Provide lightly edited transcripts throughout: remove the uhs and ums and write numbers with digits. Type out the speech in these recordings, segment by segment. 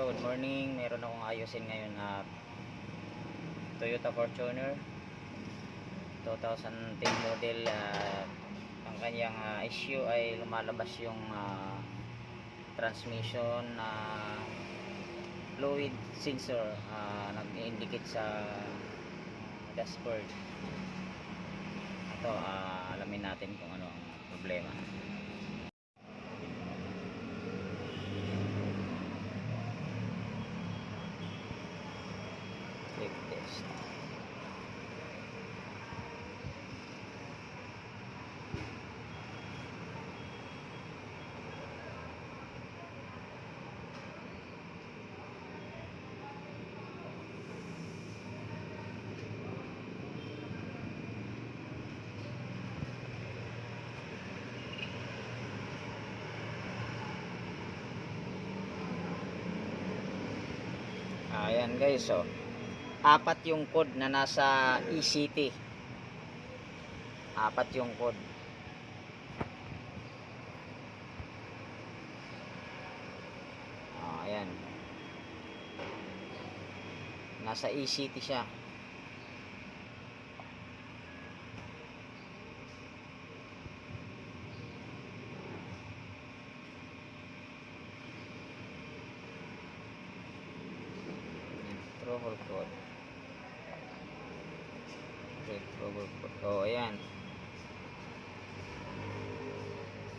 Good morning. Meron akong ayusin ngayon na Toyota Fortuner 2010 model. Ang kanyang issue ay lumalabas yung transmission fluid sensor, nag-indicate sa dashboard. Ito, alamin natin kung ano ang problema. Click test. Ayan guys, so apat yung code na nasa ECT. Apat yung code. Ayan. Nasa ECT siya. Trouble code. Trouble code. Oh, ayan.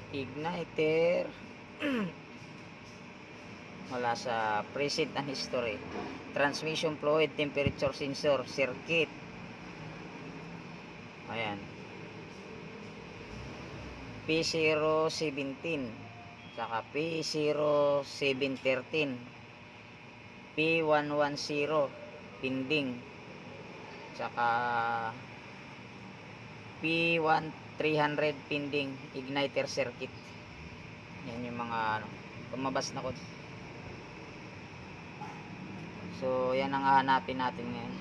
Igniter. Wala sa preset and history. Transmission fluid temperature sensor circuit. Ayan. P0713 saka P0713, P110 pending, saka P1300 pending igniter circuit. Yan yung mga lumabas na code. So yan ang hahanapin natin ngayon.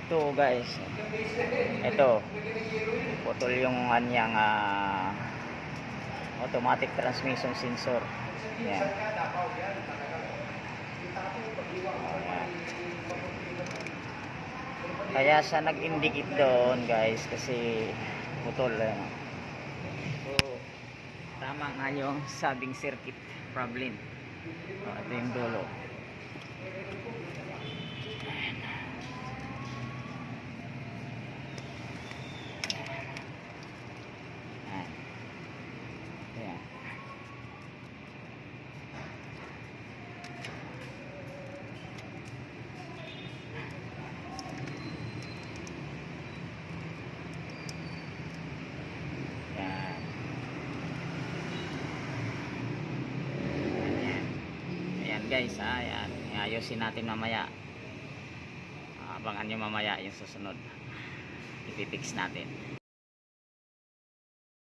Ito guys, ito putol yung kanyang automatic transmission sensor. Yan. Kaya sa nag-indicate doon guys kasi putol. So tama nga yung sabing circuit problem. Ito yung dulo. Guys, ayan, ayusin natin mamaya. Abangan nyo mamaya yung susunod, ipipix natin.